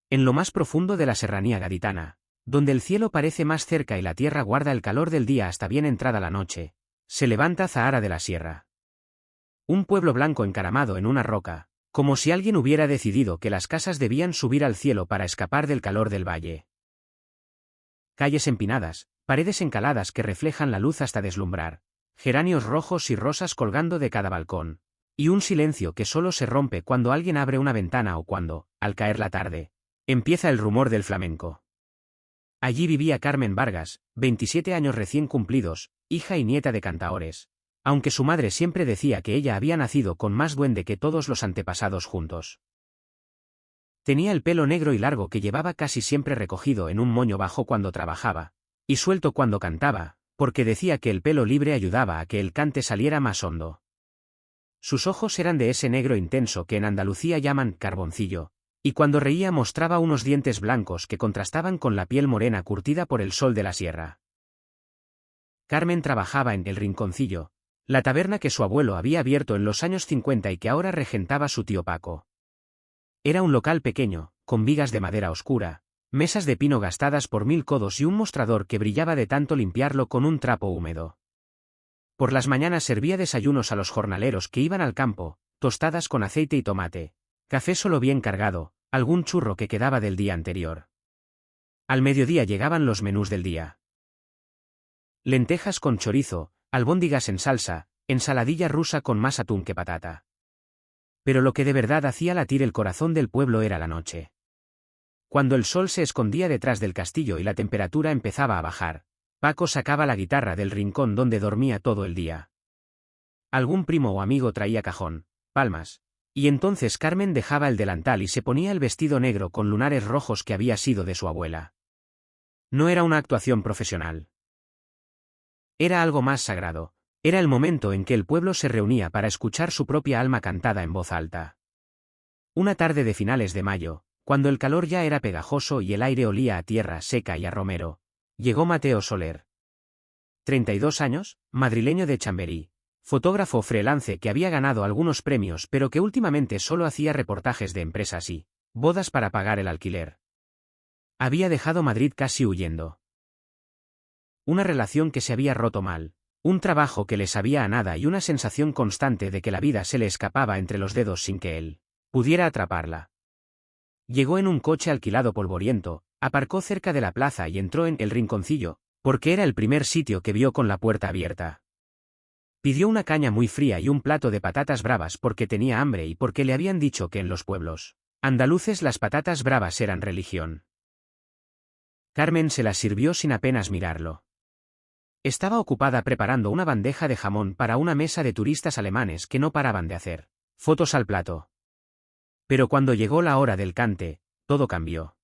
En lo más profundo de la serranía gaditana, donde el cielo parece más cerca y la tierra guarda el calor del día hasta bien entrada la noche, se levanta Zahara de la Sierra. Un pueblo blanco encaramado en una roca, como si alguien hubiera decidido que las casas debían subir al cielo para escapar del calor del valle. Calles empinadas, paredes encaladas que reflejan la luz hasta deslumbrar, geranios rojos y rosas colgando de cada balcón, y un silencio que solo se rompe cuando alguien abre una ventana o cuando, al caer la tarde, empieza el rumor del flamenco. Allí vivía Carmen Vargas, 27 años recién cumplidos, hija y nieta de cantaores, aunque su madre siempre decía que ella había nacido con más duende que todos los antepasados juntos. Tenía el pelo negro y largo que llevaba casi siempre recogido en un moño bajo cuando trabajaba, y suelto cuando cantaba, porque decía que el pelo libre ayudaba a que el cante saliera más hondo. Sus ojos eran de ese negro intenso que en Andalucía llaman carboncillo, y cuando reía mostraba unos dientes blancos que contrastaban con la piel morena curtida por el sol de la sierra. Carmen trabajaba en El Rinconcillo, la taberna que su abuelo había abierto en los años 50 y que ahora regentaba su tío Paco. Era un local pequeño, con vigas de madera oscura, mesas de pino gastadas por 1000 codos y un mostrador que brillaba de tanto limpiarlo con un trapo húmedo. Por las mañanas servía desayunos a los jornaleros que iban al campo, tostadas con aceite y tomate, café solo bien cargado, algún churro que quedaba del día anterior. Al mediodía llegaban los menús del día. Lentejas con chorizo, albóndigas en salsa, ensaladilla rusa con más atún que patata. Pero lo que de verdad hacía latir el corazón del pueblo era la noche. Cuando el sol se escondía detrás del castillo y la temperatura empezaba a bajar, Paco sacaba la guitarra del rincón donde dormía todo el día. Algún primo o amigo traía cajón, palmas, y entonces Carmen dejaba el delantal y se ponía el vestido negro con lunares rojos que había sido de su abuela. No era una actuación profesional. Era algo más sagrado, era el momento en que el pueblo se reunía para escuchar su propia alma cantada en voz alta. Una tarde de finales de mayo, cuando el calor ya era pegajoso y el aire olía a tierra seca y a romero, llegó Mateo Soler. 32 años, madrileño de Chamberí, fotógrafo freelance que había ganado algunos premios pero que últimamente solo hacía reportajes de empresas y bodas para pagar el alquiler. Había dejado Madrid casi huyendo. Una relación que se había roto mal, un trabajo que le sabía a nada y una sensación constante de que la vida se le escapaba entre los dedos sin que él pudiera atraparla. Llegó en un coche alquilado polvoriento, aparcó cerca de la plaza y entró en El Rinconcillo, porque era el primer sitio que vio con la puerta abierta. Pidió una caña muy fría y un plato de patatas bravas porque tenía hambre y porque le habían dicho que en los pueblos andaluces las patatas bravas eran religión. Carmen se las sirvió sin apenas mirarlo. Estaba ocupada preparando una bandeja de jamón para una mesa de turistas alemanes que no paraban de hacer fotos al plato. Pero cuando llegó la hora del cante, todo cambió.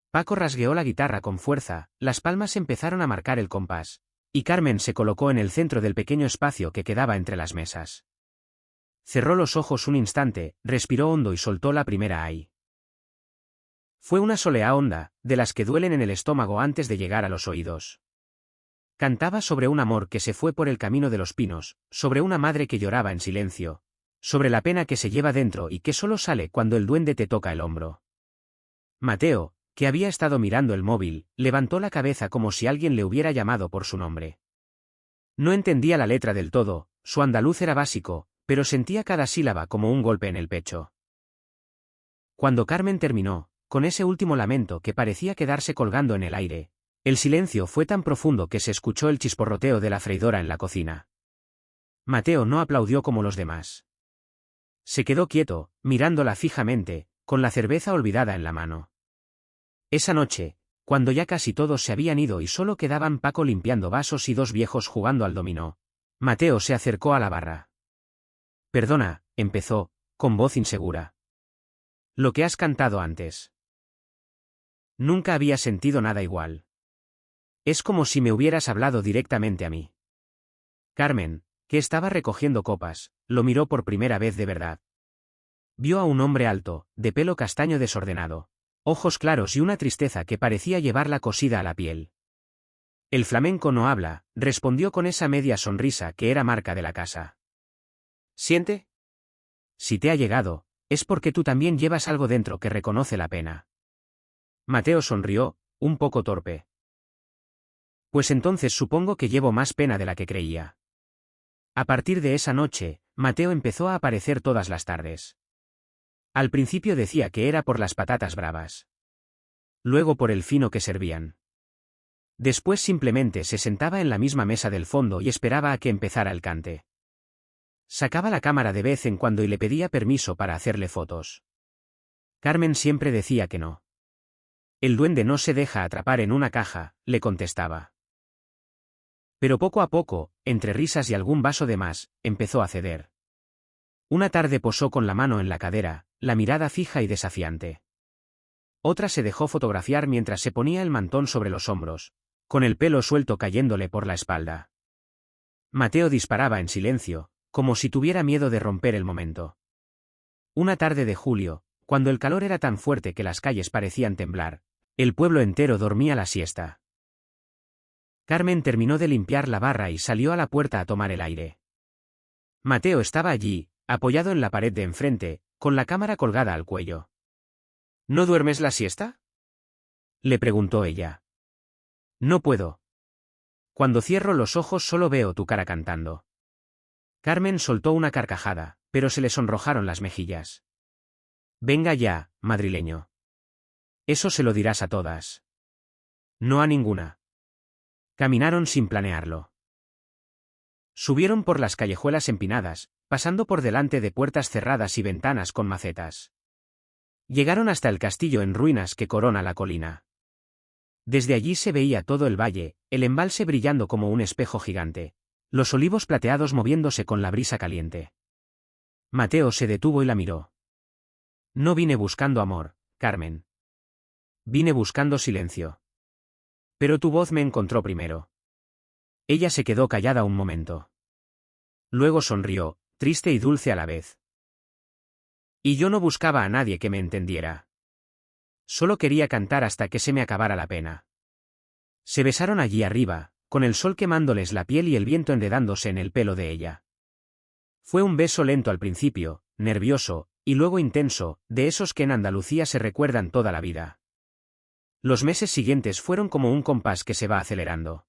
Paco rasgueó la guitarra con fuerza, las palmas empezaron a marcar el compás, y Carmen se colocó en el centro del pequeño espacio que quedaba entre las mesas. Cerró los ojos un instante, respiró hondo y soltó la primera ay. Fue una soleá honda, de las que duelen en el estómago antes de llegar a los oídos. Cantaba sobre un amor que se fue por el camino de los pinos, sobre una madre que lloraba en silencio, sobre la pena que se lleva dentro y que solo sale cuando el duende te toca el hombro. Mateo, que había estado mirando el móvil, levantó la cabeza como si alguien le hubiera llamado por su nombre. No entendía la letra del todo, su andaluz era básico, pero sentía cada sílaba como un golpe en el pecho. Cuando Carmen terminó, con ese último lamento que parecía quedarse colgando en el aire, el silencio fue tan profundo que se escuchó el chisporroteo de la freidora en la cocina. Mateo no aplaudió como los demás. Se quedó quieto, mirándola fijamente, con la cerveza olvidada en la mano. Esa noche, cuando ya casi todos se habían ido y solo quedaban Paco limpiando vasos y dos viejos jugando al dominó, Mateo se acercó a la barra. «Perdona», empezó, con voz insegura. «Lo que has cantado antes. Nunca había sentido nada igual. Es como si me hubieras hablado directamente a mí». Carmen, que estaba recogiendo copas, lo miró por primera vez de verdad. Vio a un hombre alto, de pelo castaño desordenado, ojos claros y una tristeza que parecía llevarla cosida a la piel. «El flamenco no habla», respondió con esa media sonrisa que era marca de la casa. «¿Siente? Si te ha llegado, es porque tú también llevas algo dentro que reconoce la pena». Mateo sonrió, un poco torpe. Pues entonces supongo que llevo más pena de la que creía. A partir de esa noche, Mateo empezó a aparecer todas las tardes. Al principio decía que era por las patatas bravas. Luego por el fino que servían. Después simplemente se sentaba en la misma mesa del fondo y esperaba a que empezara el cante. Sacaba la cámara de vez en cuando y le pedía permiso para hacerle fotos. Carmen siempre decía que no. El duende no se deja atrapar en una caja, le contestaba. Pero poco a poco, entre risas y algún vaso de más, empezó a ceder. Una tarde posó con la mano en la cadera, la mirada fija y desafiante. Otra se dejó fotografiar mientras se ponía el mantón sobre los hombros, con el pelo suelto cayéndole por la espalda. Mateo disparaba en silencio, como si tuviera miedo de romper el momento. Una tarde de julio, cuando el calor era tan fuerte que las calles parecían temblar, el pueblo entero dormía la siesta. Carmen terminó de limpiar la barra y salió a la puerta a tomar el aire. Mateo estaba allí, apoyado en la pared de enfrente, con la cámara colgada al cuello. ¿No duermes la siesta?, le preguntó ella. No puedo. Cuando cierro los ojos solo veo tu cara cantando. Carmen soltó una carcajada, pero se le sonrojaron las mejillas. Venga ya, madrileño. Eso se lo dirás a todas. No a ninguna. Caminaron sin planearlo. Subieron por las callejuelas empinadas, pasando por delante de puertas cerradas y ventanas con macetas. Llegaron hasta el castillo en ruinas que corona la colina. Desde allí se veía todo el valle, el embalse brillando como un espejo gigante, los olivos plateados moviéndose con la brisa caliente. Mateo se detuvo y la miró. No vine buscando amor, Carmen. Vine buscando silencio. Pero tu voz me encontró primero. Ella se quedó callada un momento. Luego sonrió, triste y dulce a la vez. Y yo no buscaba a nadie que me entendiera. Solo quería cantar hasta que se me acabara la pena. Se besaron allí arriba, con el sol quemándoles la piel y el viento enredándose en el pelo de ella. Fue un beso lento al principio, nervioso, y luego intenso, de esos que en Andalucía se recuerdan toda la vida. Los meses siguientes fueron como un compás que se va acelerando.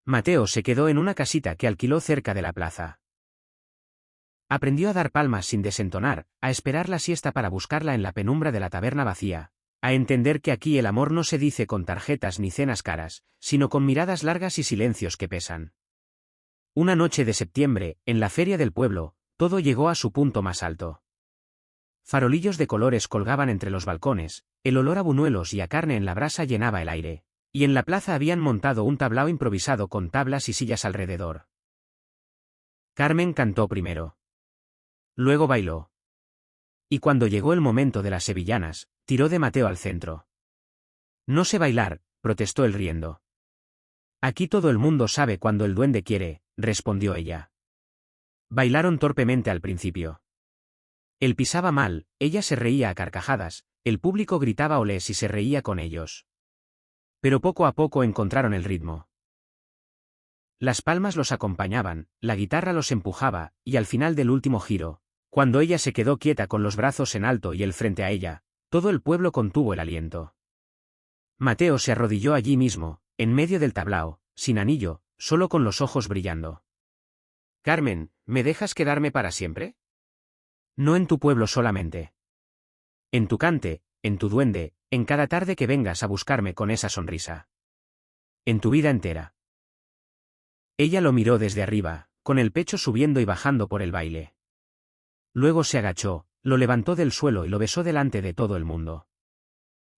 Mateo se quedó en una casita que alquiló cerca de la plaza. Aprendió a dar palmas sin desentonar, a esperar la siesta para buscarla en la penumbra de la taberna vacía, a entender que aquí el amor no se dice con tarjetas ni cenas caras, sino con miradas largas y silencios que pesan. Una noche de septiembre, en la feria del pueblo, todo llegó a su punto más alto. Farolillos de colores colgaban entre los balcones, el olor a buñuelos y a carne en la brasa llenaba el aire, y en la plaza habían montado un tablao improvisado con tablas y sillas alrededor. Carmen cantó primero. Luego bailó. Y cuando llegó el momento de las sevillanas, tiró de Mateo al centro. No sé bailar, protestó él riendo. Aquí todo el mundo sabe cuando el duende quiere, respondió ella. Bailaron torpemente al principio. Él pisaba mal, ella se reía a carcajadas, el público gritaba olés y se reía con ellos. Pero poco a poco encontraron el ritmo. Las palmas los acompañaban, la guitarra los empujaba, y al final del último giro, cuando ella se quedó quieta con los brazos en alto y él frente a ella, todo el pueblo contuvo el aliento. Mateo se arrodilló allí mismo, en medio del tablao, sin anillo, solo con los ojos brillando. Carmen, ¿me dejas quedarme para siempre? No en tu pueblo solamente. En tu cante, en tu duende, en cada tarde que vengas a buscarme con esa sonrisa. En tu vida entera. Ella lo miró desde arriba, con el pecho subiendo y bajando por el baile. Luego se agachó, lo levantó del suelo y lo besó delante de todo el mundo.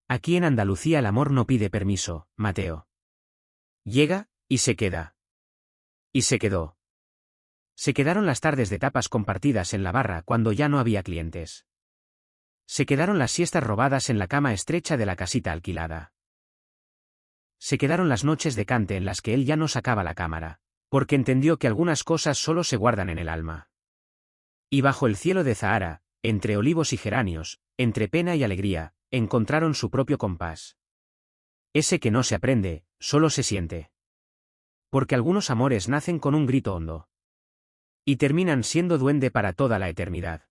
Aquí en Andalucía el amor no pide permiso, Mateo. Llega, y se queda. Y se quedó. Se quedaron las tardes de tapas compartidas en la barra cuando ya no había clientes. Se quedaron las siestas robadas en la cama estrecha de la casita alquilada. Se quedaron las noches de cante en las que él ya no sacaba la cámara, porque entendió que algunas cosas solo se guardan en el alma. Y bajo el cielo de Zahara, entre olivos y geranios, entre pena y alegría, encontraron su propio compás. Ese que no se aprende, solo se siente. Porque algunos amores nacen con un grito hondo. Y terminan siendo duende para toda la eternidad.